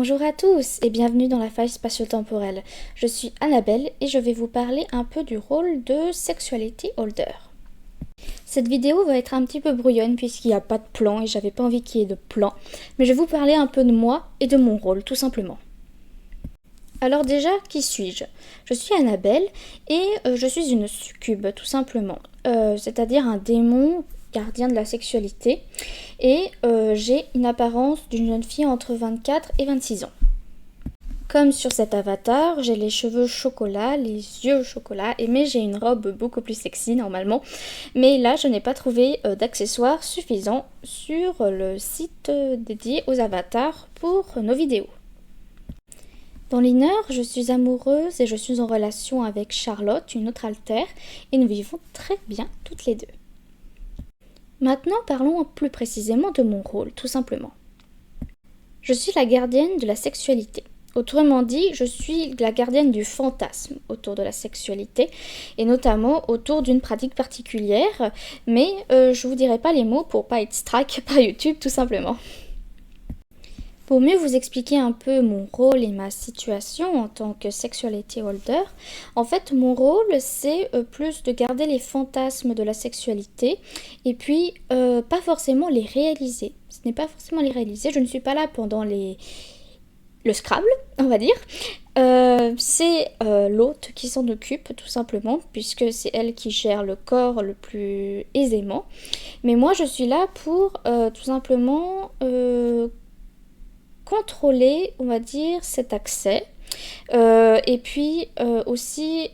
Bonjour à tous et bienvenue dans la faille spatio-temporelle. Je suis Annabelle et je vais vous parler un peu du rôle de Sexuality Holder. Cette vidéo va être un petit peu brouillonne puisqu'il n'y a pas de plan et j'avais pas envie qu'il y ait de plan, mais je vais vous parler un peu de moi et de mon rôle tout simplement. Alors déjà, qui suis-je? Je suis Annabelle et je suis une succube tout simplement, c'est-à-dire un démon gardien de la sexualité et j'ai une apparence d'une jeune fille entre 24 et 26 ans. Comme sur cet avatar, j'ai les cheveux chocolat, les yeux chocolat, mais j'ai une robe beaucoup plus sexy normalement. Mais là, je n'ai pas trouvé d'accessoires suffisants sur le site dédié aux avatars pour nos vidéos. Dans l'Inner, je suis amoureuse et je suis en relation avec Charlotte, une autre altère, et nous vivons très bien toutes les deux. Maintenant, parlons plus précisément de mon rôle, tout simplement. Je suis la gardienne de la sexualité. Autrement dit, je suis la gardienne du fantasme autour de la sexualité, et notamment autour d'une pratique particulière, mais je vous dirai pas les mots pour pas être strike par YouTube, tout simplement. Pour mieux vous expliquer un peu mon rôle et ma situation en tant que Sexuality Holder, en fait mon rôle c'est plus de garder les fantasmes de la sexualité et puis pas forcément les réaliser. Ce n'est pas forcément les réaliser, je ne suis pas là pendant le Scrabble, on va dire. C'est l'hôte qui s'en occupe tout simplement puisque c'est elle qui gère le corps le plus aisément. Mais moi je suis là pour tout simplement contrôler, on va dire, cet accès. Et puis aussi,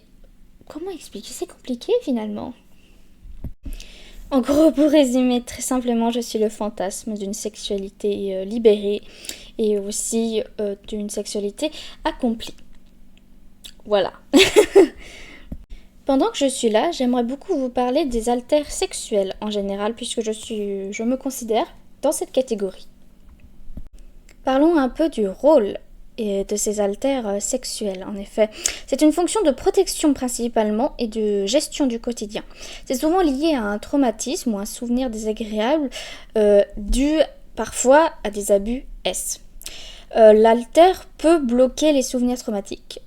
comment expliquer? C'est compliqué finalement. En gros, pour résumer très simplement, je suis le fantasme d'une sexualité libérée et aussi d'une sexualité accomplie. Voilà. Pendant que je suis là, j'aimerais beaucoup vous parler des altères sexuels en général, puisque je me considère dans cette catégorie. Parlons un peu du rôle de ces altères sexuels, en effet. C'est une fonction de protection principalement et de gestion du quotidien. C'est souvent lié à un traumatisme ou un souvenir désagréable dû parfois à des abus S. L'altère peut bloquer les souvenirs traumatiques,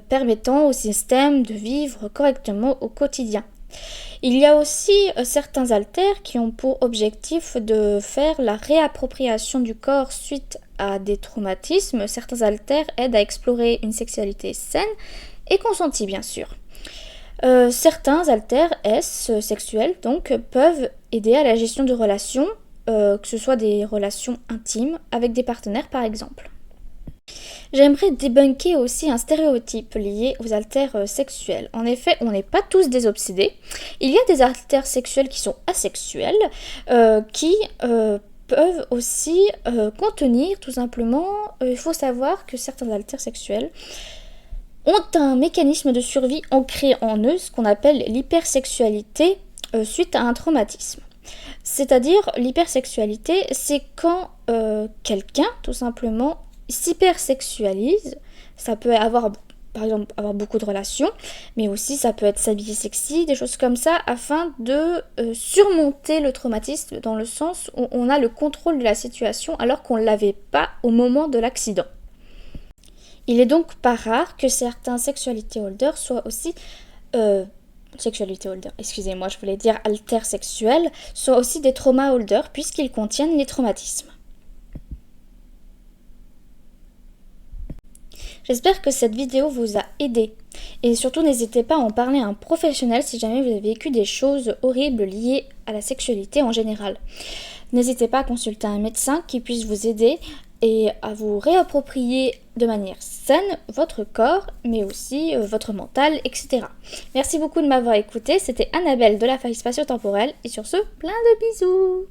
permettant au système de vivre correctement au quotidien. Il y a aussi certains altères qui ont pour objectif de faire la réappropriation du corps suite à des traumatismes. Certains altères aident à explorer une sexualité saine et consentie bien sûr. Certains altères S sexuels donc peuvent aider à la gestion de relations, que ce soit des relations intimes avec des partenaires par exemple. J'aimerais débunker aussi un stéréotype lié aux altères sexuels. En effet, on n'est pas tous des obsédés. Il y a des altères sexuels qui sont asexuels, qui peuvent aussi contenir tout simplement... il faut savoir que certains altères sexuels ont un mécanisme de survie ancré en eux, ce qu'on appelle l'hypersexualité suite à un traumatisme. C'est-à-dire, l'hypersexualité, c'est quand quelqu'un, tout simplement, s'hypersexualise. Ça peut avoir, par exemple, avoir beaucoup de relations, mais aussi ça peut être s'habiller sexy, des choses comme ça, afin de surmonter le traumatisme dans le sens où on a le contrôle de la situation alors qu'on ne l'avait pas au moment de l'accident. Il est donc pas rare que certains sexuality holders soient aussi... sexuality holder, excusez-moi, je voulais dire alters sexuels, soient aussi des trauma holders puisqu'ils contiennent les traumatismes. J'espère que cette vidéo vous a aidé et surtout n'hésitez pas à en parler à un professionnel si jamais vous avez vécu des choses horribles liées à la sexualité en général. N'hésitez pas à consulter un médecin qui puisse vous aider et à vous réapproprier de manière saine votre corps mais aussi votre mental, etc. Merci beaucoup de m'avoir écouté, c'était Annabelle de la faille spatio-temporelle et sur ce, plein de bisous!